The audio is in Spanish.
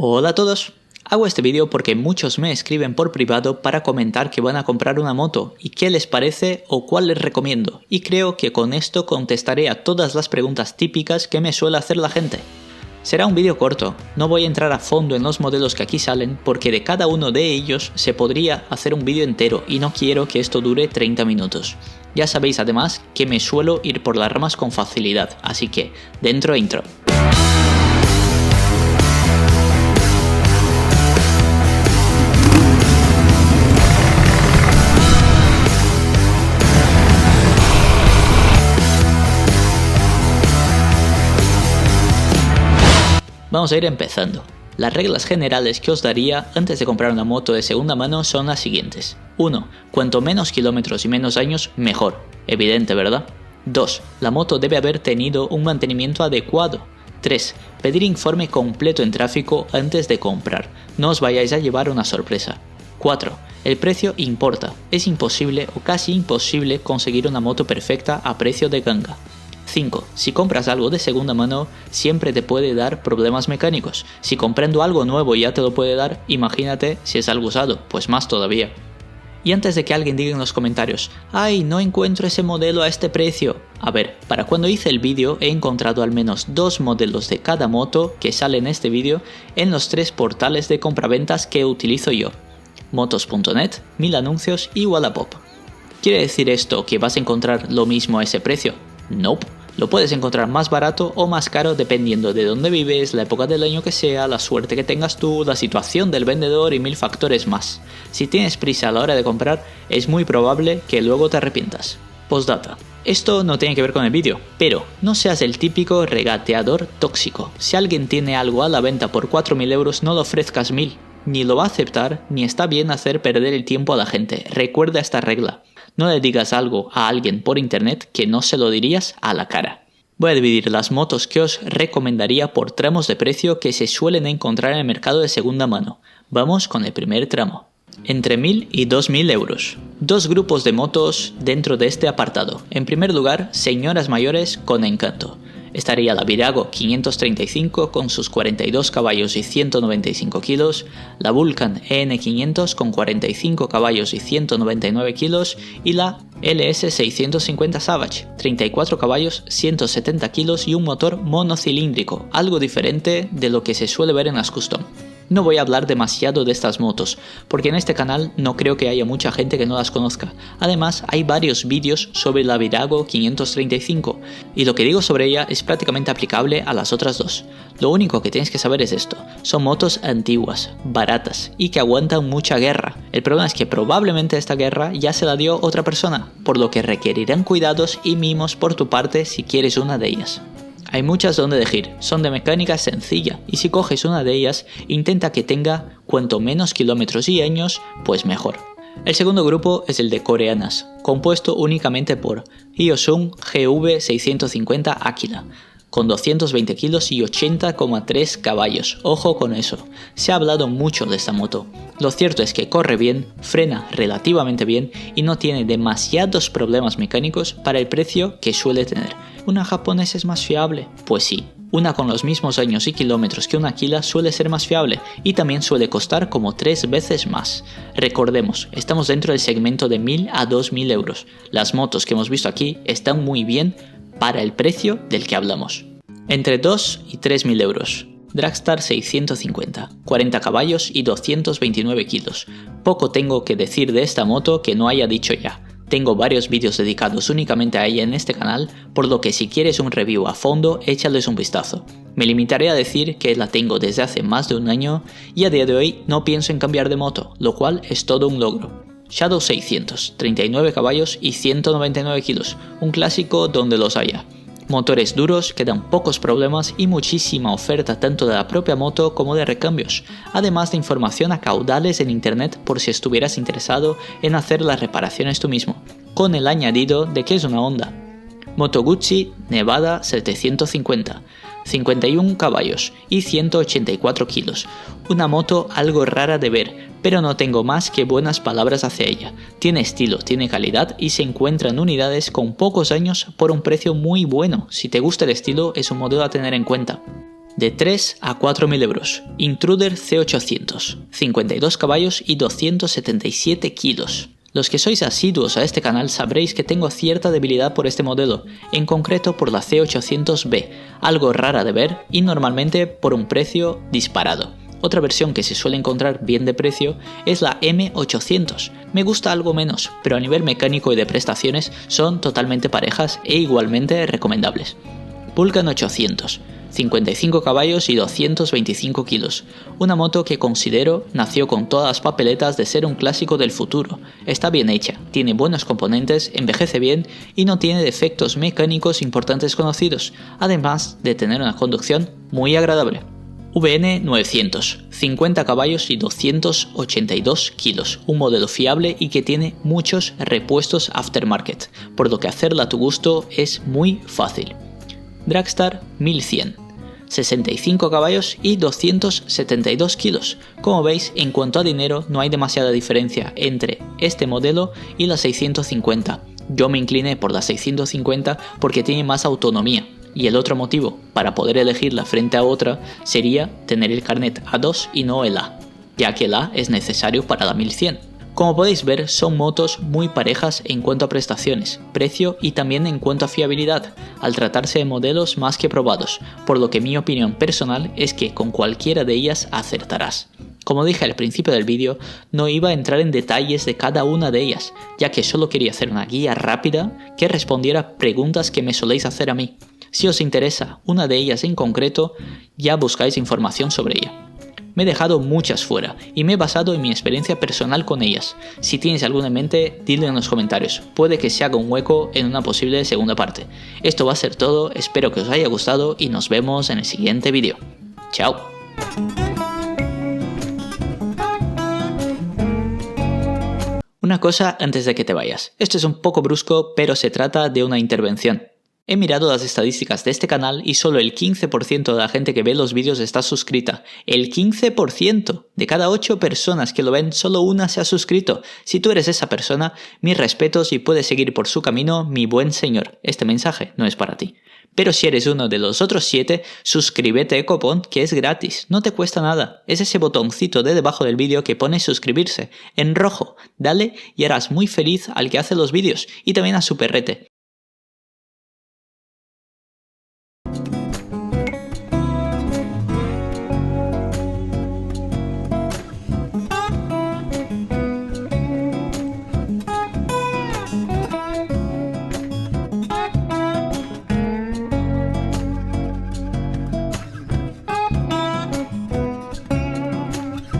Hola a todos, hago este vídeo porque muchos me escriben por privado para comentar que van a comprar una moto y qué les parece o cuál les recomiendo, y creo que con esto contestaré a todas las preguntas típicas que me suele hacer la gente. Será un vídeo corto, no voy a entrar a fondo en los modelos que aquí salen porque de cada uno de ellos se podría hacer un vídeo entero y no quiero que esto dure 30 minutos. Ya sabéis además que me suelo ir por las ramas con facilidad, así que dentro intro. Vamos a ir empezando. Las reglas generales que os daría antes de comprar una moto de segunda mano son las siguientes. 1. Cuanto menos kilómetros y menos años, mejor. Evidente, ¿verdad? 2. La moto debe haber tenido un mantenimiento adecuado. 3. Pedir informe completo en tráfico antes de comprar. No os vayáis a llevar una sorpresa. 4. El precio importa. Es imposible o casi imposible conseguir una moto perfecta a precio de ganga. 5. Si compras algo de segunda mano, siempre te puede dar problemas mecánicos. Si comprando algo nuevo ya te lo puede dar, imagínate si es algo usado, pues más todavía. Y antes de que alguien diga en los comentarios, ¡ay, no encuentro ese modelo a este precio! A ver, para cuando hice el vídeo he encontrado al menos 2 modelos de cada moto que sale en este vídeo en los 3 portales de compraventas que utilizo yo. Motos.net, 1000 anuncios y Wallapop. ¿Quiere decir esto que vas a encontrar lo mismo a ese precio? Nope. Lo puedes encontrar más barato o más caro dependiendo de dónde vives, la época del año que sea, la suerte que tengas tú, la situación del vendedor y 1000 factores más. Si tienes prisa a la hora de comprar, es muy probable que luego te arrepientas. Postdata. Esto no tiene que ver con el vídeo, pero no seas el típico regateador tóxico. Si alguien tiene algo a la venta por 4.000 euros, no le ofrezcas 1.000. Ni lo va a aceptar, ni está bien hacer perder el tiempo a la gente. Recuerda esta regla. No le digas algo a alguien por internet que no se lo dirías a la cara. Voy a dividir las motos que os recomendaría por tramos de precio que se suelen encontrar en el mercado de segunda mano. Vamos con el primer tramo. Entre 1.000 y 2.000 euros. 2 grupos de motos dentro de este apartado. En primer lugar, señoras mayores con encanto. Estaría la Virago 535 con sus 42 caballos y 195 kilos, la Vulcan EN500 con 45 caballos y 199 kilos y la LS650 Savage, 34 caballos, 170 kilos y un motor monocilíndrico, algo diferente de lo que se suele ver en las custom. No voy a hablar demasiado de estas motos, porque en este canal no creo que haya mucha gente que no las conozca. Además, hay varios vídeos sobre la Virago 535, y lo que digo sobre ella es prácticamente aplicable a las otras dos. Lo único que tienes que saber es esto: son motos antiguas, baratas, y que aguantan mucha guerra. El problema es que probablemente esta guerra ya se la dio otra persona, por lo que requerirán cuidados y mimos por tu parte si quieres una de ellas. Hay muchas donde elegir, son de mecánica sencilla, y si coges una de ellas, intenta que tenga cuanto menos kilómetros y años, pues mejor. El segundo grupo es el de coreanas, compuesto únicamente por Hyosung GV650 Aquila, con 220 kilos y 80,3 caballos, ojo con eso. Se ha hablado mucho de esta moto. Lo cierto es que corre bien, frena relativamente bien y no tiene demasiados problemas mecánicos para el precio que suele tener. ¿Una japonesa es más fiable? Pues sí. Una con los mismos años y kilómetros que una Aquila suele ser más fiable y también suele costar como 3 veces más. Recordemos, estamos dentro del segmento de 1.000 a 2.000 euros. Las motos que hemos visto aquí están muy bien para el precio del que hablamos. Entre 2 y 3.000 euros. Dragstar 650, 40 caballos y 229 kilos. Poco tengo que decir de esta moto que no haya dicho ya. Tengo varios vídeos dedicados únicamente a ella en este canal, por lo que si quieres un review a fondo, échales un vistazo. Me limitaré a decir que la tengo desde hace más de un año y a día de hoy no pienso en cambiar de moto, lo cual es todo un logro. Shadow 600, 39 caballos y 199 kilos, un clásico donde los haya. Motores duros que dan pocos problemas y muchísima oferta tanto de la propia moto como de recambios, además de información a caudales en internet por si estuvieras interesado en hacer las reparaciones tú mismo, con el añadido de que es una Honda. Moto Guzzi Nevada 750, 51 caballos y 184 kilos, una moto algo rara de ver, pero no tengo más que buenas palabras hacia ella. Tiene estilo, tiene calidad y se encuentra en unidades con pocos años por un precio muy bueno. Si te gusta el estilo, es un modelo a tener en cuenta. de 3 a 4.000 euros. Intruder C800, 52 caballos y 277 kilos. Los que sois asiduos a este canal sabréis que tengo cierta debilidad por este modelo, en concreto por la C800B, algo rara de ver y normalmente por un precio disparado. Otra versión que se suele encontrar bien de precio es la M800. Me gusta algo menos, pero a nivel mecánico y de prestaciones son totalmente parejas e igualmente recomendables. Vulcan 800, 55 caballos y 225 kilos. Una moto que considero nació con todas las papeletas de ser un clásico del futuro. Está bien hecha, tiene buenos componentes, envejece bien y no tiene defectos mecánicos importantes conocidos, además de tener una conducción muy agradable. VN 900, 50 caballos y 282 kilos, un modelo fiable y que tiene muchos repuestos aftermarket, por lo que hacerla a tu gusto es muy fácil. Dragstar 1100, 65 caballos y 272 kilos. Como veis, en cuanto a dinero no hay demasiada diferencia entre este modelo y la 650. Yo me incliné por la 650 porque tiene más autonomía. Y el otro motivo para poder elegirla frente a otra sería tener el carnet A2 y no el A, ya que el A es necesario para la 1100. Como podéis ver, son motos muy parejas en cuanto a prestaciones, precio y también en cuanto a fiabilidad, al tratarse de modelos más que probados, por lo que mi opinión personal es que con cualquiera de ellas acertarás. Como dije al principio del vídeo, no iba a entrar en detalles de cada una de ellas, ya que solo quería hacer una guía rápida que respondiera a preguntas que me soléis hacer a mí. Si os interesa una de ellas en concreto, ya buscáis información sobre ella. Me he dejado muchas fuera y me he basado en mi experiencia personal con ellas. Si tienes alguna en mente, dile en los comentarios, puede que se haga un hueco en una posible segunda parte. Esto va a ser todo, espero que os haya gustado y nos vemos en el siguiente vídeo. ¡Chao! Una cosa antes de que te vayas, esto es un poco brusco, pero se trata de una intervención. He mirado las estadísticas de este canal y solo el 15% de la gente que ve los vídeos está suscrita. El 15%! De cada 8 personas que lo ven, solo una se ha suscrito. Si tú eres esa persona, mis respetos y puedes seguir por su camino, mi buen señor. Este mensaje no es para ti. Pero si eres uno de los otros 7, suscríbete, copón, que es gratis, no te cuesta nada. Es ese botoncito de debajo del vídeo que pone suscribirse, en rojo. Dale y harás muy feliz al que hace los vídeos y también a su perrete.